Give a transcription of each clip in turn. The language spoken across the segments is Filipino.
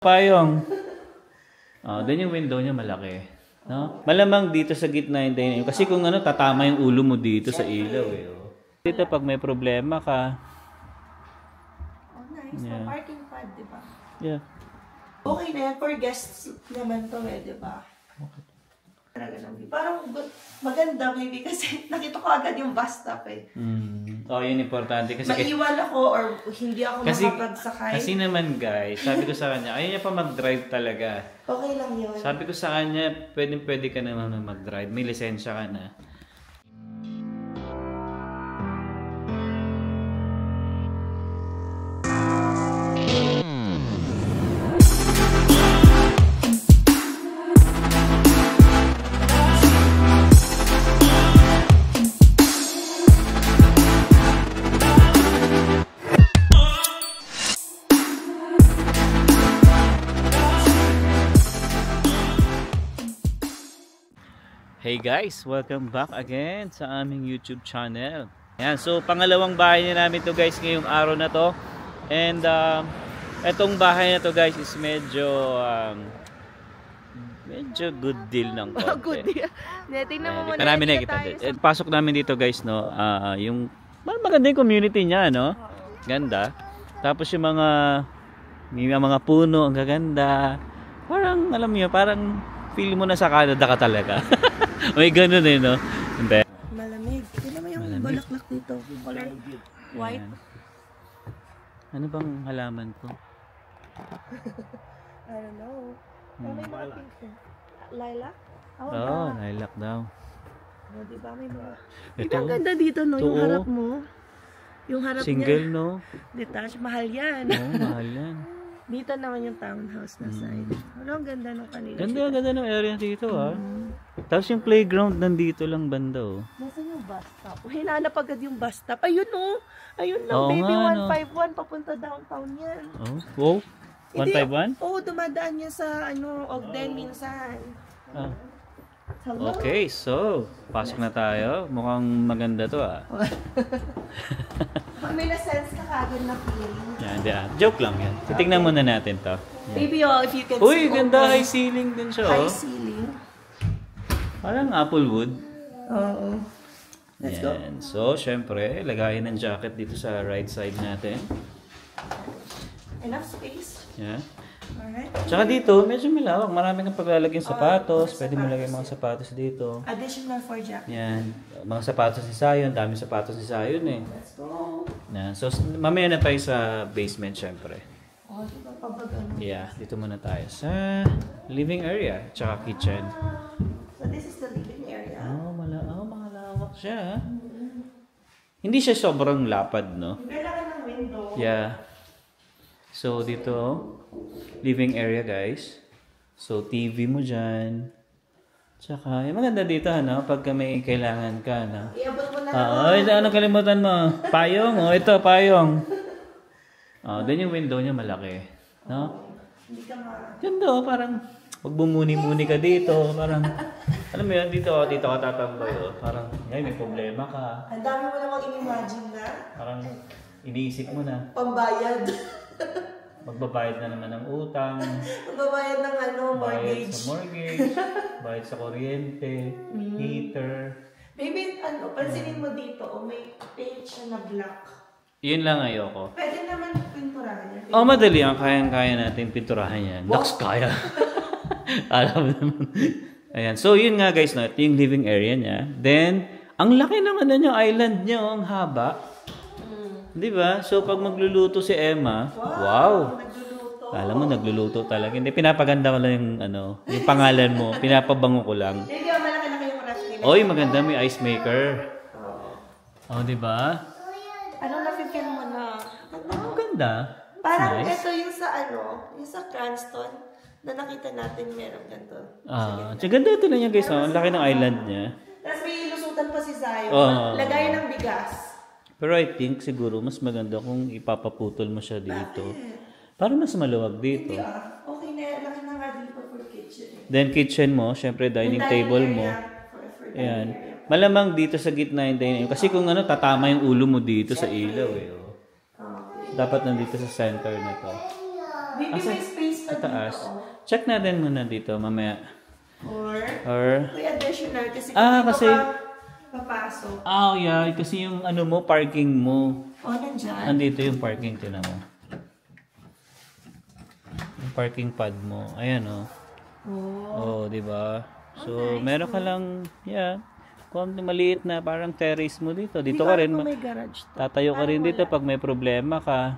Payong. Doon yung window niya malaki. No? Malamang dito sa gitna hindi yun. Kasi kung ano, tatama yung ulo mo dito sa ilaw. Eh, oh. Dito pag may problema ka. Oh, nice. Yeah. Parking pad, di ba? Yeah. Okay na yan. For guests naman to di ba? Okay. Parang maganda maybe kasi nakita ko agad yung bus stop eh. Oh, yun importante. Kasi maiwan ako or hindi ako makapagsakay. Kasi naman guys, sabi ko sa kanya, ayaw niya pa mag-drive talaga. Okay lang yun. Sabi ko sa kanya, pwede ka naman mag-drive. May lisensya ka na. Hey guys, welcome back again sa aming YouTube channel. Ayan, so pangalawang bahay na namin to guys ngayong araw na to. And etong bahay na to guys is medyo good deal ng konti. Good deal. Tingnan mo muna. Namin nakita. Pasok namin dito guys, no. Yung maganda yung community niya, no. Ganda. Tapos yung mga puno, ang gaganda. Parang alam niyo, parang feel mo na sa Canada ka talaga. May ganun eh, no? Hindi. Malamig. Tignan mo yung bulaklak dito. Color white. Ayan. Ano bang halaman to? I don't know. Pero may mga pink. Lilac? Oh, lilac daw. Diba may mga... Ito, ang ganda dito, no? Yung harap mo. Yung harap single, niya. No? Detached. Mahal yan. Oo, mahal yan. Dito naman yung townhouse na side. Ano ang ganda ng kanila? Ganda ng area dito, Tapos yung playground nandito lang banda, Nasaan yung bus stop? Hinanap agad yung bus stop. Ayun, Ayun lang, oo, baby. nga, 151. Papunta downtown yan. Oh, wow. 151? Oo, dumadaan yan sa, Ogden minsan. Okay, so, pasok na tayo. Mukhang maganda to, Pag may na-sense ka kagad na feeling. Yan. Joke lang yan. Titignan muna natin to. Maybe if you can see. Uy, ganda. High ceiling din siya, High ceiling. Parang Applewood. Oo. Let's go. So, syempre, lagayin ng jacket dito sa right side natin. Enough space. Yeah. Alright. Tsaka dito, medyo malawak. Marami kang paglalagay ng sapatos. Pwede mo lagay mga sapatos dito. Additional for jacket. Yan. Mga sapatos ni Zion. Daming sapatos ni Zion eh. Let's go. Yan. So, mamaya na tayo sa basement syempre. Diba pabagano? Yeah. Dito muna tayo sa living area. Tsaka kitchen. So, this is the living area. Malawak siya. Hindi siya sobrang lapad, no? Kailangan ng window. Yeah. So, dito, living area, guys. So, TV mo dyan. Tsaka, maganda dito, pagka may kailangan ka, Iabot mo na ano kalimutan mo? Payong, ito, payong. Doon yung window niya malaki. No? Hindi ka Ganda, parang, pag bumuni-muni ka dito, parang, alam mo yun, dito ka tatambay, parang, may problema ka. Ang dami mo namang in-imagine na. Parang, iniisip mo na. Pambayad. Magbabayad na naman ng utang. Magbabayad ng mortgage. Bayad sa mortgage. Bayad sa kuryente. Heater. Maybe, pansinin mo dito, may paint siya na black. Yun lang ayoko. Pwede naman pinturahan niya. Madali yan. Kaya natin pinturahan yan. Naks, kaya. Alam mo naman. Ayan. So, yun nga guys, ito yung living area niya. Then, ang laki ng yung island niya, ang haba. Di ba? So, pag magluluto si Emma, wow! Nagluluto. Alam mo, nagluluto talaga. Hindi, pinapaganda ko lang yung pangalan mo. Pinapabango ko lang. Hindi, malaki-laki yung ref nila. Oy, maganda. May ice maker. Di ba? Anong nafe-feel mo na? Ang ganda. Parang nice. ito yung sa Cranston, na nakita natin meron ganito. Ganda ito na niya guys. Ang laki ng island niya. Tapos may lusutan pa si Zion. Lagay ng bigas. Pero I think siguro mas maganda kung ipapaputol mo siya dito. Para mas maluwag dito. Hindi okay na, laki na nga dito for kitchen. Then kitchen mo, syempre dining table mo. Ayan. Malamang dito sa gitna yung dining. Kasi kung tatama yung ulo mo dito sa ilaw eh. Dapat nandito sa center na to. Baby, may space space na sa taas. dito. Check natin muna dito mamaya. Or may additional kasi kasi ka papasok. yeah, kasi yung ano mo, parking mo. Nandyan. Andito yung parking, tinan mo. Yung parking pad mo. Ayan, oh. Di ba? So, meron ka lang, kung maliit na parang terrace mo dito. Dito ka rin. May garage to. Tatayo ka rin dito pag may problema ka.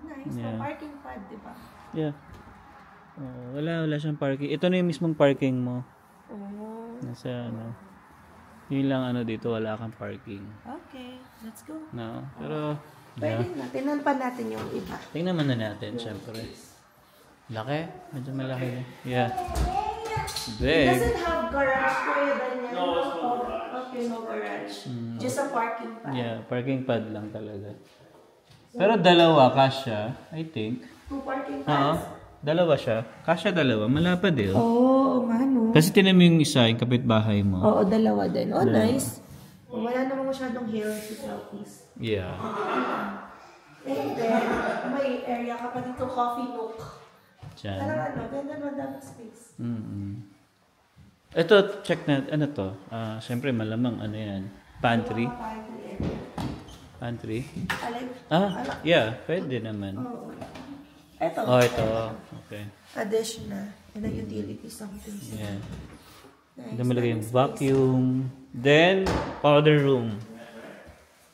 Nice. Yeah. Parking pad, di ba? Yeah. Wala siyang parking. Ito na yung mismong parking mo. Nasa yun lang dito, wala kang parking. Okay, let's go. No, pero pwede na, tingnan pa natin yung iba. Tingnan muna natin, syempre. Laki? Medyo malaki. Yeah. It Big. doesn't have garage kuya Daniel. Okay, no garage. Just a parking pad. Yeah, parking pad lang talaga. Pero dalawa, kasya, I think. 2 parking Oo. pads? Dalawa siya. Kasya dalawa. Malapad eh. Mano. Kasi tinan mo yung isa, yung kapitbahay mo. Oo, dalawa din. Nice. Wala namang masyadong hill sa southeast. Yeah. And then, may area ka pa dito, coffee nook. Diyan. Ganda na dapat space. Ito, check na, to? Siyempre, malamang yan. Pantry. Pantry. Yeah, pwede naman. Ito. Ito. Okay. Additional. And then utility something. Yeah. Nice. Ito malagay yung vacuum. Then, powder room.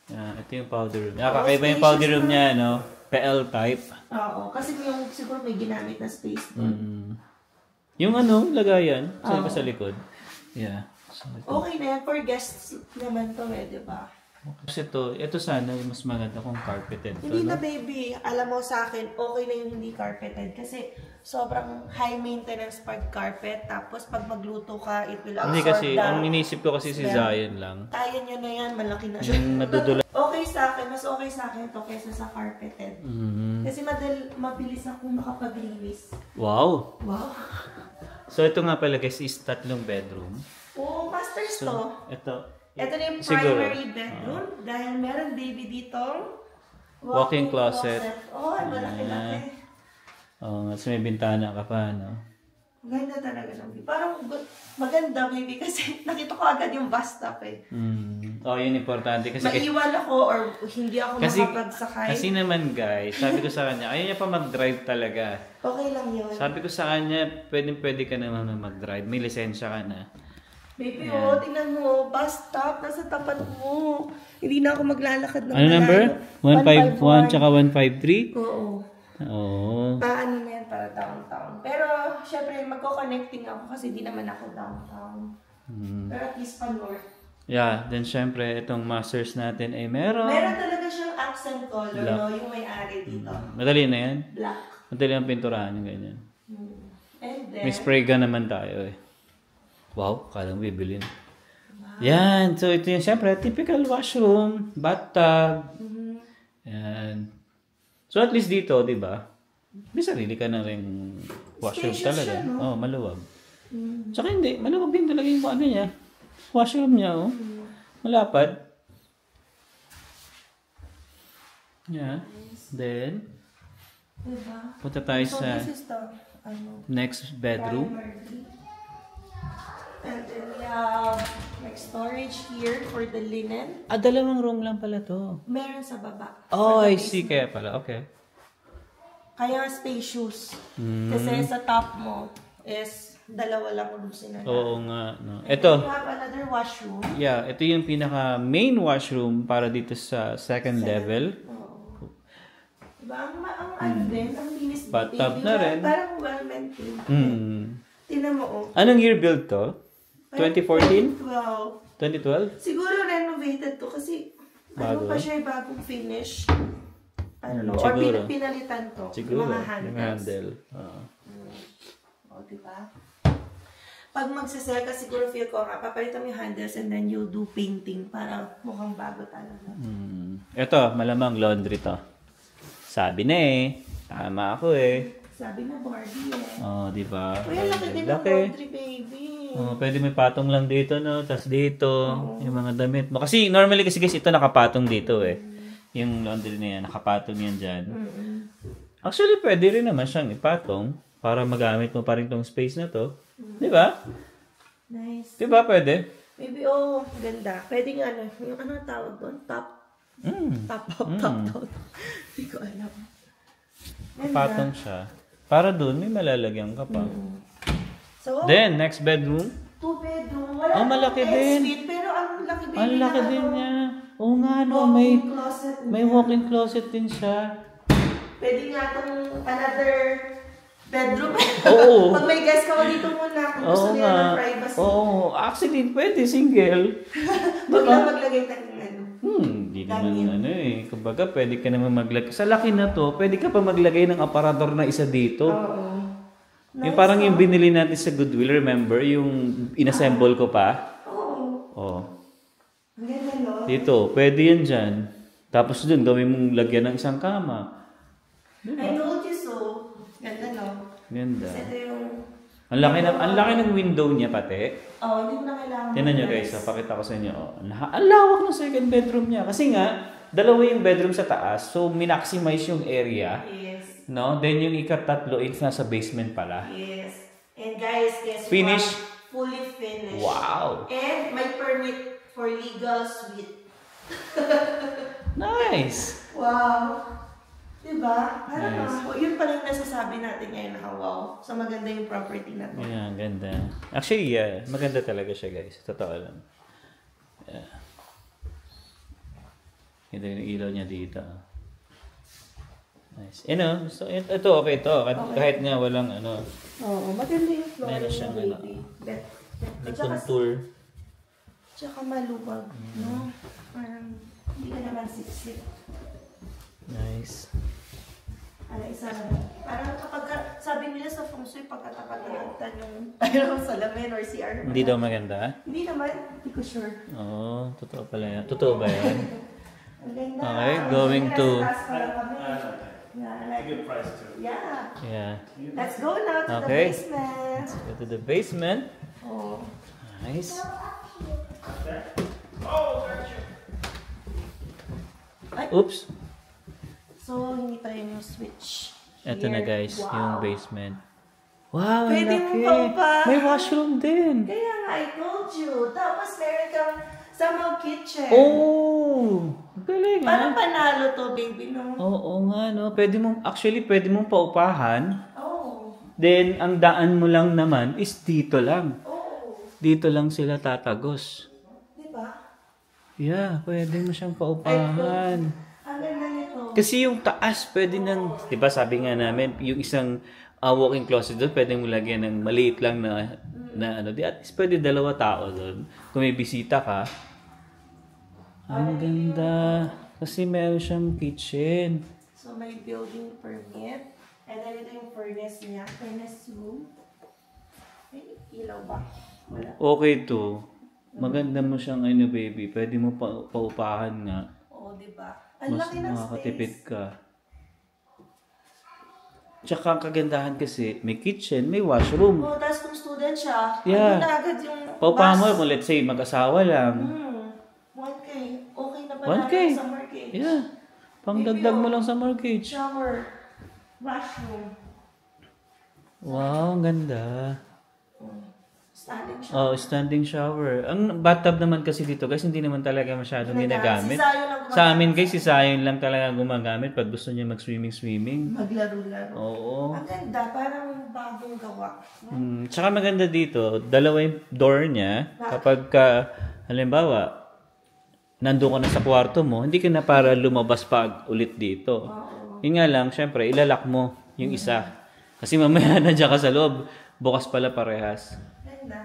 Ito yung powder room. Kakaiba yung powder room niya, PL type. Oo. Kasi yung siguro may ginamit na space doon. Yung lagayan. Sa likod. Yeah. So, okay na yan. For guests naman to di ba? Kasi ito sana yung mas maganda kung carpeted to, Hindi na baby. Alam mo sa akin, okay na yung hindi carpeted. Kasi sobrang high maintenance pag carpet. Tapos pag magluto ka, it will absorb Hindi kasi, ang inisip ko kasi si Zion lang. Kaya niya na yan. Malaki na siya. Yung madudula. Okay sa akin. Mas okay sa akin ito kaysa sa carpeted. Kasi mabilis akong makapag-release. Wow! Wow. So ito nga pala guys is 3 bedroom. Masters to. Ito na yung primary bedroom. Dahil meron baby dito. Walking closet. Malaki-laki. Kasi may bintana ka pa, Ganda talaga ng view. Parang maganda baby kasi nakita ko agad yung bus stop Yun importante. Kasi maiwan ako or hindi ako makapagsakay. Kasi naman guys, sabi ko sa kanya, ayaw niya pa mag-drive talaga. Okay lang yun. Sabi ko sa kanya, pwede ka naman mag-drive. May lisensya ka na. Baby, tingnan mo, bus stop, nasa tapat mo. Hindi na ako maglalakad ng Ano number? 151 tsaka 153? Oo. Paano na yan para downtown. Pero, syempre, magko-connecting ako kasi di naman ako downtown. Pero at least pa north. Yeah, then syempre, itong masters natin ay meron. Meron talaga siyang accent color, yung may-ari dito. Madali na yan? Black. Madali ang pinturahan yung ganyan. And then, may spray gun naman tayo eh. Wow, kalang bibilin. Yan, so ito yung syempre, typical washroom, bathtub. Yan. So at least dito, di ba? May sarili ka na rin washroom talaga. Maluwag. Tsaka hindi, maluwag din talaga yung niya. Washroom niya, malapad. Yeah. Then, punta tayo sa next bedroom. And then we have like storage here for the linen. 2 room lang pala to. Meron sa baba. I see. Kaya pala. Okay. Kaya spacious. Kasi sa top mo is 2 lang room sila. Oo nga. Ito. We have another washroom. Yeah, ito yung pinaka main washroom para dito sa second level. Diba? Ang din, ang linis. Bathtub na rin. Parang well-maintained. Tingnan mo, Anong year build to? 2014? 2012? 2012? Siguro renovated to kasi bago pa siya bagong finish. Or pinalitan to. Siguro. Yung mga handle. Diba? Pag magsasell ka, siguro feel ko papalitan mo yung handles and then you'll do painting para mukhang bago talaga. Ito, malamang laundry to. Sabi na Tama ako Sabi na Barbie di ba? Uy, laki din ng laundry, baby. Pwede may patong lang dito, Tapos dito, yung mga damit mo. Kasi normally kasi guys, ito nakapatong dito Yung laundry na yan, nakapatong yan dyan. Actually, pwede rin naman siyang ipatong para magamit mo pa rin tong space na to. Di ba? Nice. Di ba pwede? Maybe, ganda. Pwede nga, yung ano tawag doon? Top down. Hindi ko alam. Ganda. Patong siya. Para doon, may malalagyan ka pa. So, Then, next bedroom. 2 bedroom. Wala Malaki din. suite, pero ang laki din. Ang laki din niya. Oo nga, no. May walk-in closet din siya. Pwede nga itong another bedroom. Oo. Pag may guest ka, dito muna. Kung gusto nila ng privacy. Oo. Actually, pwede single. Huwag lang maglagay tayo ng ano. Hindi naman Kumbaga, pwede ka naman maglagay. Sa laki na to, pwede ka pa maglagay ng aparador na isa dito. Oo. Yung parang yung binili natin sa Goodwill, remember? Yung inassemble ko pa. Oo. Ang ganda, no? Dito, pwede yan dyan. Tapos dun, gawin mong lagyan ng isang kama. I told you so. Ganda, no? Ganda. Kasi ito yung... Ang laki ng window niya pati. hindi mo na kailangan. Tingnan nyo guys, pakita ko sa inyo. Ang lawak ng second bedroom niya. Kasi nga, dalawa yung bedroom sa taas. So, minaximize yung area. Yes. No? Then yung ikatatlo, it's nasa basement pala. Yes. And guys, guess Finish? what? Fully finished. Wow! And may permit for legal suite. Nice! Wow! Diba? Parang Nice. yun pala yung nasasabi natin ngayon na wow. So maganda yung property na to. Yeah, ganda. Actually, yeah. Maganda talaga siya guys. Totoo lang. Yeah. Ito yung ilaw niya dito. Nice. So, ito okay to. Kahit nga walang ano. Oo, maganda yung flooring Meron siyang na baby. May contour. Tsaka maluwag, no? Parang hindi ka naman siksik. Nice. Isa lang. Parang kapag sabi nila sa feng shui, pagkatapat na yung salamin or CR. Hindi daw maganda? Hindi naman. Hindi ko sure. Oo, totoo pala yan. Totoo ba yan? Ang ganda. Okay, going to... Yeah, I like good price too. Yeah. Yeah. Let's go now to the basement. Let's go to the basement. Oh. Nice. Oops. So, hindi tayo yung switch. Ito na guys, Wow. yung basement. Wow, ang Pwede laki. mo pa. May washroom din. Kaya nga, I told you. Tapos meron kang sama kitchen. Oh! Galing Parang panalo to, baby, no? Oo nga, no? Pwede mong paupahan. Oh. Then, ang daan mo lang naman is dito lang. Oh. Dito lang sila tatagos. Diba? Yeah, pwede mo siyang paupahan. Ang ganda nito. Kasi yung taas, pwede nang, di ba sabi nga namin, yung isang walk-in closet doon, pwede mo lagyan ng maliit lang na ano, at least pwede 2 tao doon. Kung may bisita ka. Ang ganda. Kasi meron siyang kitchen. So, may building permit. And then ito yung furnace niya. Furnace room. May ilaw ba? Wala. Okay to. Maganda mo siyang ano, baby. Pwede mo paupahan nga. Oo, diba? Ang Mas laki ng makakatipid space. ka. Tsaka ang kagandahan kasi, may kitchen, may washroom. Oo, tapos kung student siya, Yeah. ano na agad yung Paupahan mo bus. kung let's say mag-asawa lang. 1K. Okay na ba 1K? natin sa mortgage? Yeah. Pangdagdag mo lang sa mortgage. Shower. Washroom. Wow, ang ganda. Standing shower. Oh, standing shower. Ang bathtub naman kasi dito guys, hindi naman talaga masyadong ginagamit. Si Zion lang Sa amin guys, si Zion lang talaga gumagamit pag gusto niya mag-swimming. maglaro-laro. Oo. Ang ganda, parang bagong gawa. Tsaka maganda dito, 2 yung door niya. Kapag halimbawa, nandun ka na sa kwarto mo, hindi ka na para lumabas pa ulit dito. Yun nga lang, syempre, ilalak mo yung isa. Kasi mamaya nandiyan ka sa loob, bukas pala parehas. Ganda.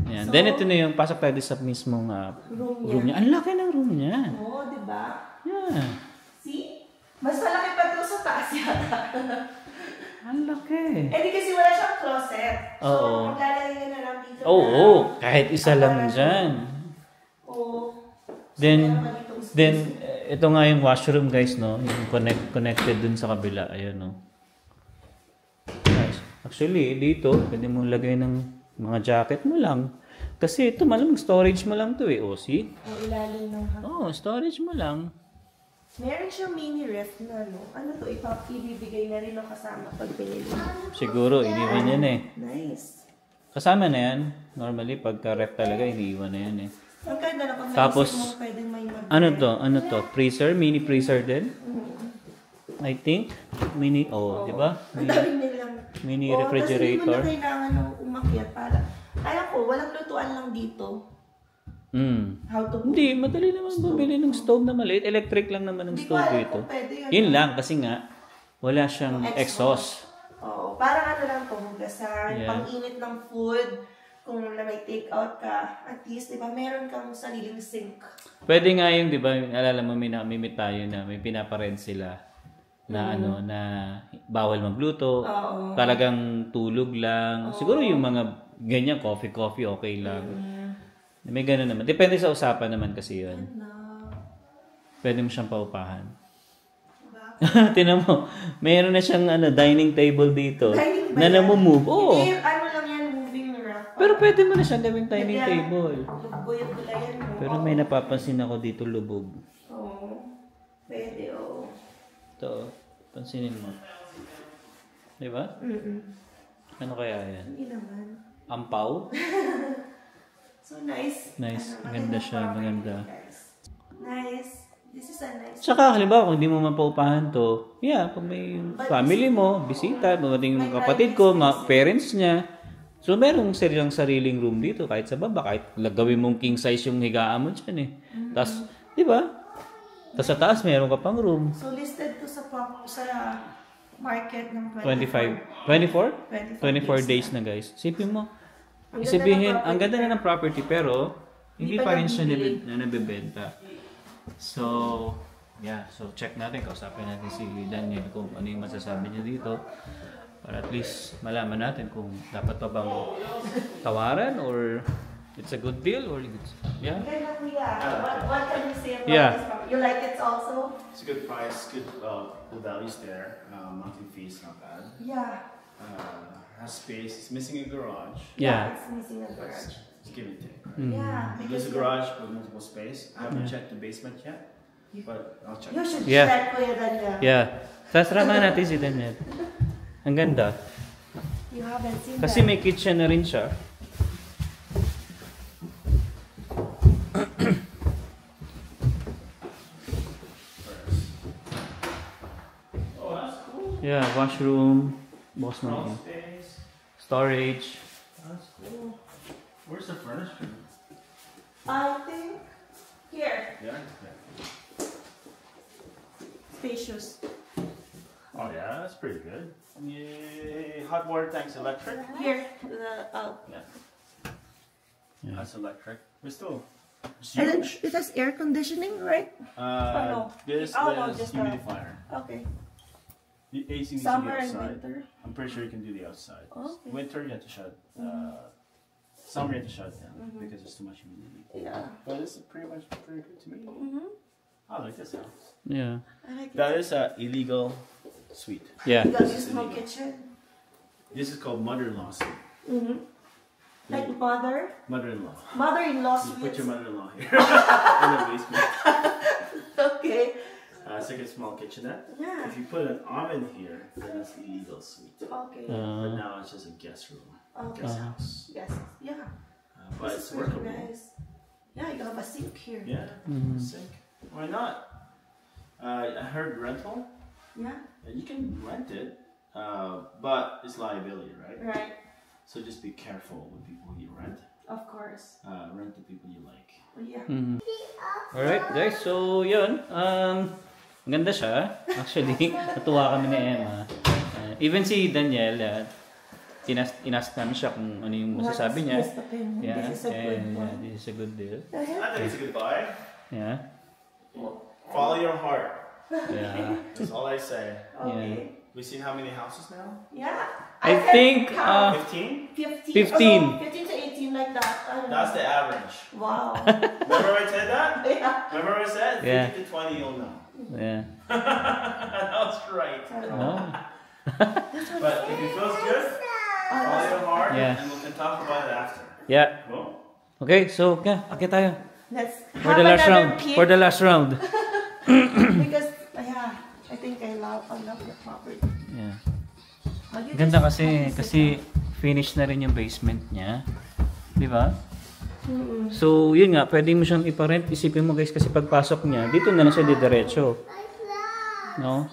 Yan. Then ito na yung pasok tayo sa mismong room niya. Ang laki ng room niya. Oo, di ba? Yeah. See? Mas malaki pa ito sa taas yata. Ang laki. Eh di kasi wala siyang closet. So, Oo. maglalagay ka na lang dito. Oo, kahit isa lang dyan. Oo. Then, ito nga yung washroom guys, no? Yung connected dun sa kabila. Ayun, no? Nice. Actually, dito, pwede mo lagay ng mga jacket mo lang. Kasi ito, malamang storage mo lang to eh. O, see? Ang ilalim ng hangin. Oo, storage mo lang. Meron siyang mini ref na, no? Ano to? Ibibigay na rin ng kasama pag pinili. Siguro, iniwan yan eh. Nice. Kasama na yan. Normally, pagka ref talaga, iniiwan na yan eh. Ang ganda na kung Tapos, naisip mo pwedeng may mag- ano to? Freezer? Mini freezer din? I think. Mini, di ba? Ang dami nilang... Mini Oo, refrigerator. Tapos hindi mo na kailangan ng umakyat para... Alam ko, walang lutuan lang dito. How to cook. Hindi, madali naman bumili ng stove na maliit. Electric lang naman ang Hindi ko stove alam dito. kung pwede yan. Yun lang, kasi nga, wala siyang exhaust. Oo, parang ano lang to, hugasan, Yeah. pang-init ng food, kung na may take out ka, at least, di ba, meron kang sariling sink. Pwede nga yung, di ba, alala mo, may namimit tayo na may pinaparent sila na na bawal magluto, talagang tulog lang. Siguro yung mga ganyan, coffee, okay lang. May gano'n naman. Depende sa usapan naman kasi yun. Pwede mo siyang paupahan. Tinan mo, mayroon na siyang dining table dito na namumove. Oo. Hindi, ano lang yan, moving rack. Pero pwede mo na siyang gawing dining table. Lubog-bula yan mo. Pero may napapansin ako dito lubog. Oo. Pwede, oo. Ito, pansinin mo. Di ba? Ano kaya yan? Hindi naman. Ampaw? So nice. Nice. Maganda siya. Maganda. Nice. This is a nice. Tsaka, halimbawa, kung hindi mo mapaupahan to, pag may family mo, bisita, dumating yung kapatid ko, mga parents niya, so merong sariling room dito, kahit sa baba, kahit gawin mong king size yung higaan mo dyan eh. Tapos, di ba? Tapos sa taas, meron ka pang room. So listed to sa market ng 24 days na guys. Sipin mo. Sabihin, ang ganda na ng property pero hindi pa rin siya nabibenta. So, so check natin, kausapin natin si Daniel kung ano yung masasabi niya dito para at least malaman natin kung dapat pa bang tawaran or it's a good deal or it's, What can you say about Yeah. this property? You like it also? It's a good price, good the value's there. Monthly fees not bad. Yeah. Has space. It's missing a garage. Yeah. It's missing a garage. It's give and take. Right? Yeah. There's a garage with multiple space. I haven't checked the basement yet, but I'll check. You should Yeah. check Kuya Daniel. Sasrama natin si Daniel. Ang ganda. You haven't seen Kasi that. may kitchen na rin siya. Oh, that's cool. Yeah, washroom, boss Small natin. space. Storage. That's cool. Where's the furniture? I think here. Yeah. Spacious. Oh yeah, that's pretty good. Yay. Hot water tank's electric. Here. Yeah. That's electric. But still, it's And huge. it has air conditioning, right? Uh, no. this Oh, no, is just humidifier. Okay. The AC needs to be Summer and outside. winter. I'm pretty sure you can do the outside. Okay. Winter you have to shut. Summer you have to shut down because there's too much humidity. Yeah. But it's pretty much pretty good to me. I like this house. Yeah. I like it. That is a illegal suite. Yeah. You got your small kitchen. This is called mother-in-law suite. Like Mother-in-law. mother-in-law You put suite. your mother-in-law here in the basement. Okay. It's like a small kitchenette. Yeah. If you put an oven here, then that's illegal suite. Okay. But now it's just a guest room, Okay. guest house. Yes. Yeah. But This it's is really workable. nice. Yeah, you have a sink here. Yeah, sink. Why not? I heard rental. Yeah. You can rent it, but it's liability, right? Right. So just be careful with people you rent. Of course. Rent the people you like. Yeah. Alright guys, so yun. Ganda siya. Actually, natuwa kami ni Emma. Even si Daniel, inask namin siya kung ano yung masasabi niya. What's his opinion? Yeah, This is a good and one. this is a good deal. I think it's a good buy. Yeah. Follow your heart. Yeah. That's all I say. Okay. We've seen how many houses now? Yeah. I can think, count 15? 15. 15. Oh, 15 to 18 like that. I don't That's know. the average. Wow. Remember I said that? Yeah. Remember I said? 50 Yeah. to 20 you'll know. Yeah. That was right. Oh. But if it feels good, follow your heart Yeah. and we can talk about it after. Yeah. Cool? Okay, so akit tayo. Let's For have the last another round. peek. For the last round. Because, I think I love the property. Yeah. Ganda kasi finish na rin yung basement niya. Di ba? So, yun nga, pwede mo siyang iparent. Isipin mo guys, kasi pagpasok niya, dito na lang siya didiretso. No?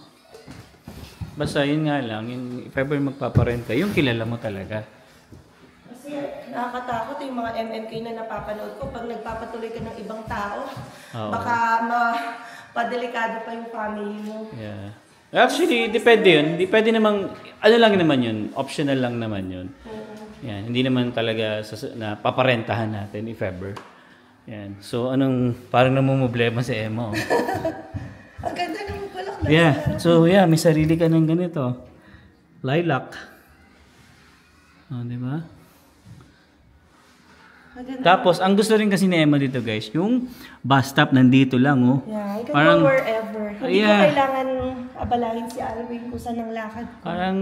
Basta yun nga lang, yung, if ever magpaparent ka, yung kilala mo talaga. Kasi nakakatakot yung mga MMK na napapanood ko. Pag nagpapatuloy ka ng ibang tao, baka padelikado pa yung family mo. Yeah. Actually, depende yun. Depende namang, ano lang naman yun, optional lang naman yun. Yan, hindi naman talaga na paparentahan natin if ever. Yan. So, parang namumblema si Emma. Ang ganda naman pala. Yeah. So, yeah, may sarili ka ng ganito. Lilac. Oh, di ba? Tapos, ang gusto rin kasi ni Emma dito guys, yung bus stop nandito lang, oh. Yeah, you can parang, go wherever. Hindi ko kailangan abalahin si Alvin kung saan ang lakad ko. Parang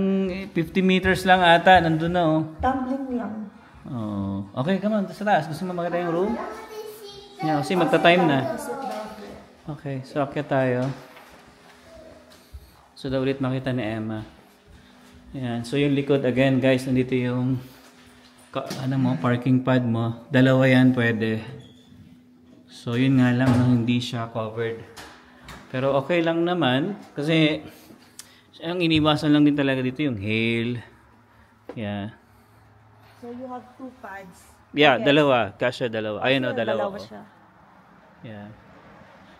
50 meters lang ata, nandun na, oh. Tumbling lang. Oh. Okay, come on, sa taas. Gusto mo makita yung room? Yeah, kasi magta-time na. Okay, so akyat tayo. So, daw ulit makita ni Emma. Ayan, so yung likod, again guys, nandito yung parking pad mo. Dalawa yan pwede. So yun nga lang hindi siya covered. Pero okay lang naman kasi ang iniwasan lang din talaga dito yung hail. Yeah. So you have 2 pads. Yeah, dalawa. Kasya dalawa. Ayun o, dalawa. Siya. Yeah.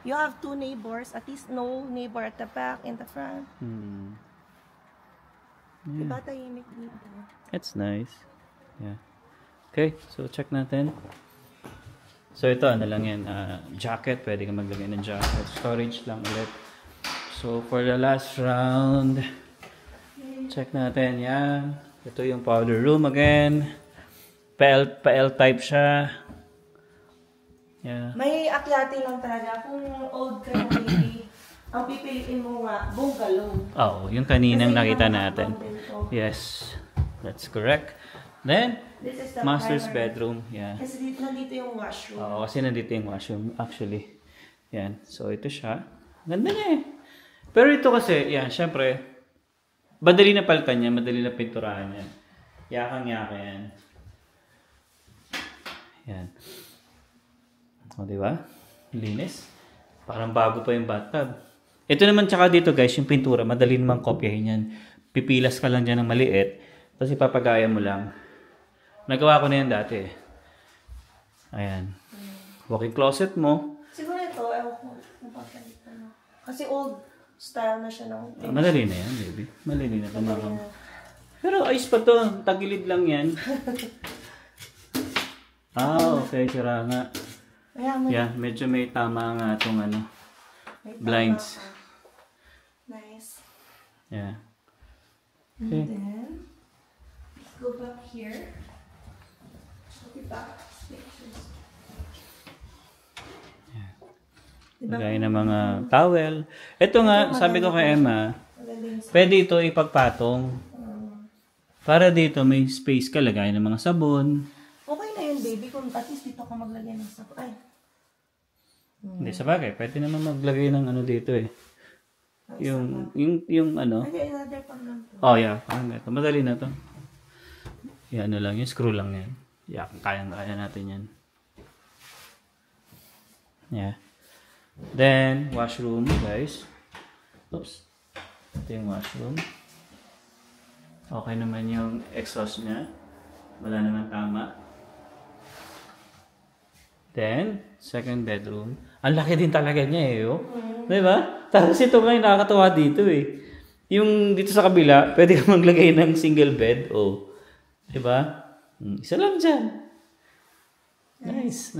You have 2 neighbors. At least no neighbor at the back and the front. Yeah. Diba tahimik dito? It's nice. Yeah. Okay, so check natin. So ito, ano lang yan, jacket, pwede ka maglagay ng jacket. Storage lang ulit. So for the last round, check natin, yan. Ito yung powder room again. Pa-L type siya. Yeah. May akyati lang talaga. Kung old ka na baby, ang pipiliin mo nga, bungalow. Oo, yung kaninang nakita natin. Yes, that's correct. Then, this is the master's primary bedroom. Yeah. Kasi nandito yung washroom. Oo, kasi nandito yung washroom actually. Yan. So, ito siya. Ganda niya eh. Pero ito kasi, yan, syempre, madali na palitan yan, madali na pinturahan yan. Yakang-yaka yan. Yan. O, diba? Linis. Parang bago pa yung bathtub. Ito naman tsaka dito guys, yung pintura, madali naman kopyahin yan. Pipilas ka lang dyan ng maliit, tapos ipapagaya mo lang. Nagawa ko na yan dati. Ayan. Walk-in closet mo. Siguro ito, ewan ko. Kasi old style na siya ng... Madali na yan, baby. Madali na ito. Pero ayos pa to. Tagilid lang yan. Okay. Sira nga. Yeah, medyo may tama nga itong blinds. Nice. Yeah. Okay. And then, let's go back here. Lagay ng mga towel. Ito nga, sabi ko kay Emma, pwede ito ipagpatong. Para dito may space ka, lagay ng mga sabon. Okay na yun, baby, kung at least dito ka maglagay ng sabon. Ay. Hindi, sabagay. Pwede naman maglagay ng dito eh. Yung ano. Ay, another pang lang to. Oh, yeah. Parang ito. Madali na to. Yan, lang. Yung screw lang yan. Yeah, kaya natin yan. Yeah. Then, washroom, guys. Oops. Ito yung washroom. Okay naman yung exhaust niya. Wala naman tama. Then, second bedroom. Ang laki din talaga niya eh, oh. Diba? Tapos ito nga yung nakakatawa dito eh. Yung dito sa kabila, pwede ka maglagay ng single bed, oh. Diba? Isa lang dyan. Nice.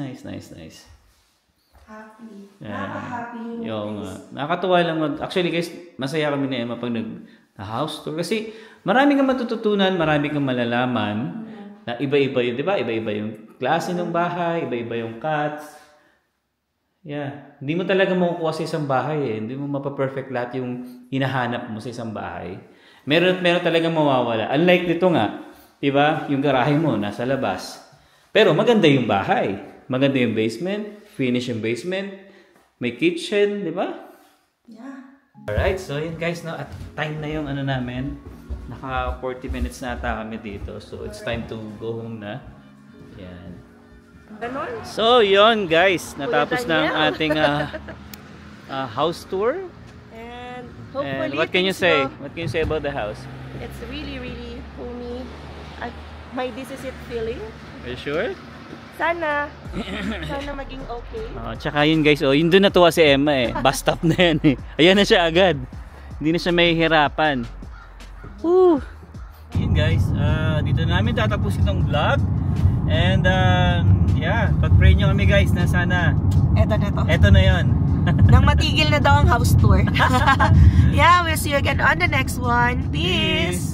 Happy. Yeah. Nakaka-happy yung nakakatuwa lang actually guys, masaya kami ni Emma pag nag-house tour. Kasi marami kang matututunan, marami kang malalaman na iba-iba yun, di ba? Iba-iba yung klase ng bahay, iba-iba yung cuts. Yeah. Hindi mo talaga makukuha sa isang bahay eh. Hindi mo mapaperfect lahat yung hinahanap mo sa isang bahay. Meron talaga mawawala. Unlike dito nga, di ba? Yung garahe mo, nasa labas. Pero maganda yung bahay. Maganda yung basement. Finish yung basement. May kitchen, di ba? Yeah. Alright, so yun guys, no, at time na yung ano namin. Naka 40 minutes na ata kami dito. So it's time to go home na. Yan. Ganon. So yun guys, natapos na ang Daniel. ating house tour. And And hopefully, what can you things say? will- What can you say about the house? It's really, really homey. At my this is it feeling. Are you sure? Sana maging okay. Tsaka yun guys, yun doon natuwa si Emma eh. Bus stop na yan eh. Ayan na siya agad. Hindi na siya mahihirapan. Woo! Yun guys, dito namin tatapusin tong vlog. And yeah, pag-pray nyo kami guys na sana eto na yun. Nang matigil na daw ang house tour. Yeah, we'll see you again on the next one. Peace!